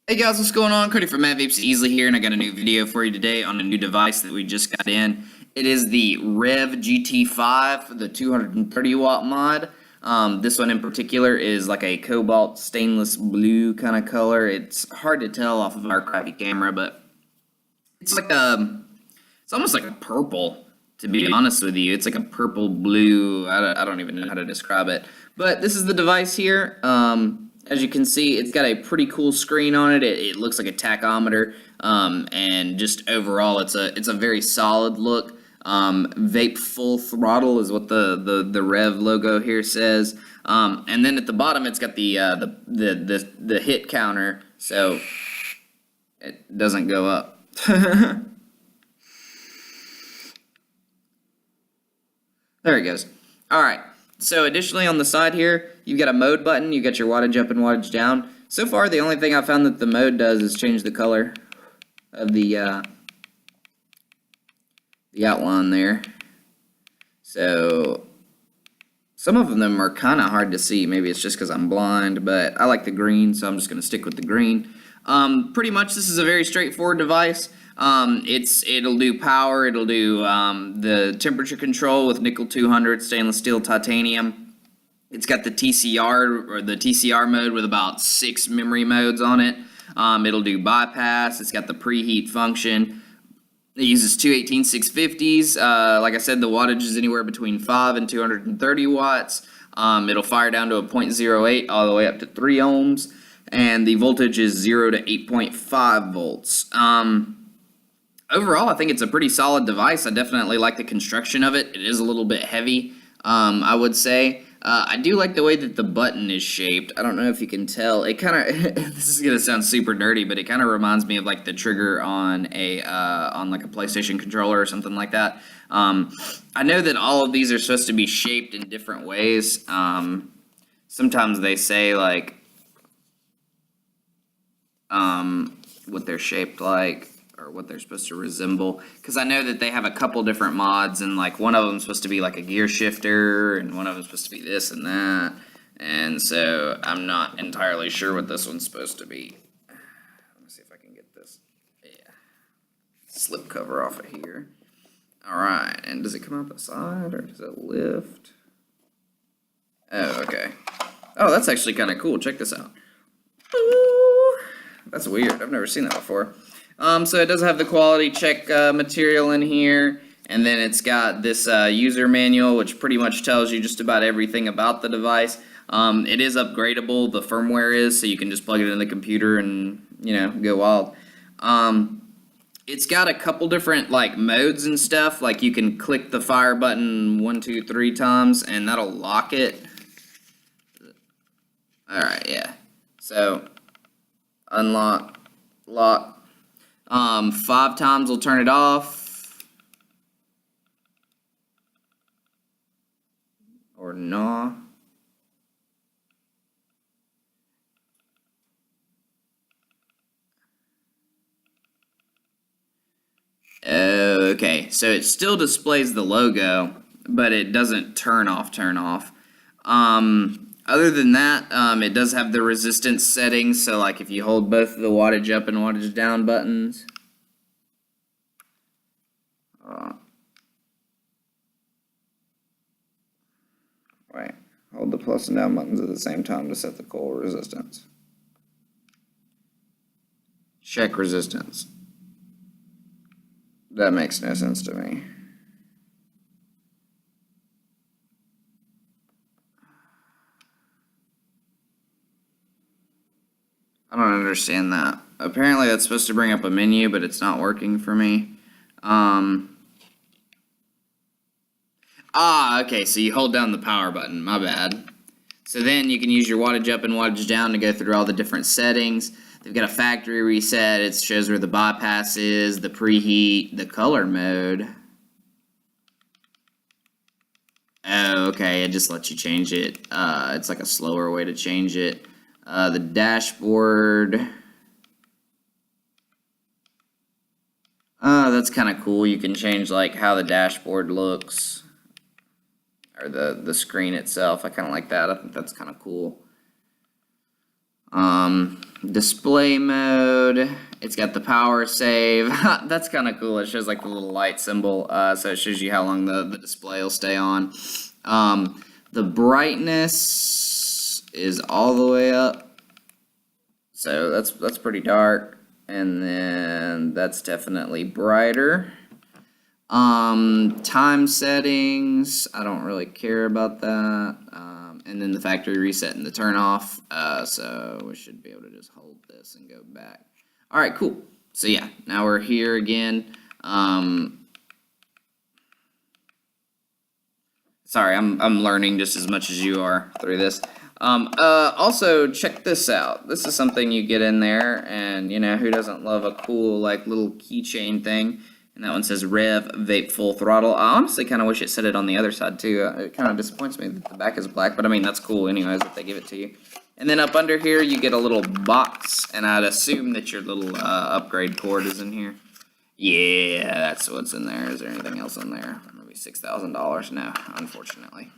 Hey guys, what's going on? Cody from Matt Vapes Easily here, and I got a new video for you today on a new device that we just got in. It is the Rev GT5 for the 230 watt mod. This one in particular is like a cobalt stainless blue kind of color. It's hard to tell off of our crappy camera, but it's like it's almost like a purple, to be honest with you. It's like a purple blue. I don't even know how to describe it. But this is the device here. As you can see, it's got a pretty cool screen on it. It looks like a tachometer, and just overall, it's a very solid look. Vape full throttle is what the Rev logo here says. And then at the bottom, it's got the hit counter, so it doesn't go up. There it goes. All right. So additionally on the side here, you've got a mode button. You got your wattage up and wattage down. So far, the only thing I found that the mode does is change the color of the outline there. So some of them are kind of hard to see. Maybe it's just because I'm blind, but I like the green, so I'm just going to stick with the green. Pretty much, this is a very straightforward device. It'll do power, it'll do the temperature control with nickel 200 stainless steel titanium. It's got the TCR or the TCR mode with about 6 memory modes on it. It'll do bypass. It's got the preheat function. It uses two 18650s. Like I said, the wattage is anywhere between 5 and 230 watts. It'll fire down to a 0.08 all the way up to 3 ohms, and the voltage is 0 to 8.5 volts. Overall, I think it's a pretty solid device. I definitely like the construction of it. It is a little bit heavy, I would say. I do like the way that the button is shaped. I don't know if you can tell. It kind of, this is going to sound super dirty, but it kind of reminds me of like the trigger on like a PlayStation controller or something like that. I know that all of these are supposed to be shaped in different ways. Sometimes they say like what they're shaped like, or what they're supposed to resemble, because I know that they have a couple different mods, and like one of them is supposed to be like a gear shifter, and one of them is supposed to be this and that, and so I'm not entirely sure what this one's supposed to be. Let me see if I can get this slip cover off of here. Alright, and does it come out the side, or does it lift? Oh, okay. Oh, that's actually kind of cool. Check this out. Ooh, that's weird. I've never seen that before. So it does have the quality check material in here, and then it's got this user manual, which pretty much tells you just about everything about the device. It is upgradable, the firmware is, so you can just plug it in the computer and, go wild. It's got a couple different, like, modes and stuff. Like, you can click the fire button 1, 2, 3 times, and that'll lock it. Alright, yeah. So, unlock, lock. 5 times will turn it off. Or no. Okay, so it still displays the logo, but it doesn't turn off. Other than that, it does have the resistance settings, so like if you hold both the wattage up and wattage down buttons, hold the plus and down buttons at the same time to set the coil resistance. Check resistance. That makes no sense to me. I don't understand that. Apparently that's supposed to bring up a menu, but it's not working for me. Okay, so you hold down the power button, my bad. So then you can use your wattage up and wattage down to go through all the different settings. They've got a factory reset, it shows where the bypass is, the preheat, the color mode. Oh, okay, it just lets you change it. It's like a slower way to change it. The dashboard. Oh, that's kind of cool. You can change like how the dashboard looks, or the screen itself. I kind of like that. I think that's kind of cool. Display mode, it's got the power save. That's kind of cool. It shows like the little light symbol, so it shows you how long the display will stay on. The brightness is all the way up, so that's pretty dark, and then that's definitely brighter. Time settings, I don't really care about that. And then the factory reset and the turn off. So we should be able to just hold this and go back. All right, cool. So yeah, now we're here again. Sorry, I'm learning just as much as you are through this. Also check this out. This is something you get in there, and you know, who doesn't love a cool like little keychain thing? And that one says Rev Vape Full Throttle. I honestly kind of wish it said it on the other side too. It kind of disappoints me that the back is black, but I mean, that's cool anyways if they give it to you. And then up under here, you get a little box, and I'd assume that your little upgrade cord is in here. Yeah, that's what's in there. Is there anything else in there? Maybe $6,000? No, unfortunately.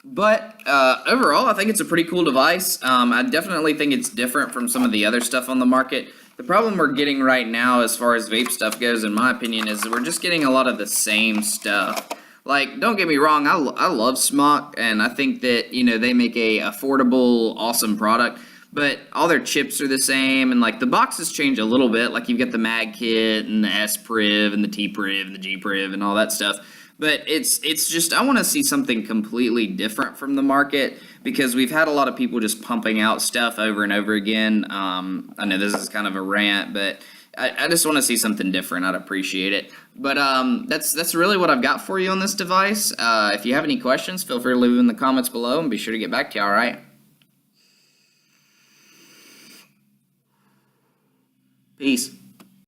But overall, I think it's a pretty cool device. I definitely think it's different from some of the other stuff on the market. The problem we're getting right now as far as vape stuff goes, in my opinion, is we're just getting a lot of the same stuff. Like, don't get me wrong, I love Smock, and I think that, you know, they make a affordable, awesome product, but all their chips are the same, and like the boxes change a little bit. Like, you've got the Mag Kit and the S Priv and the T Priv and the G Priv and all that stuff. But it's just, I want to see something completely different from the market, because we've had a lot of people just pumping out stuff over and over again. I know this is kind of a rant, but I just want to see something different. I'd appreciate it. But that's really what I've got for you on this device. If you have any questions, feel free to leave them in the comments below, and be sure to get back to you, all right? Peace.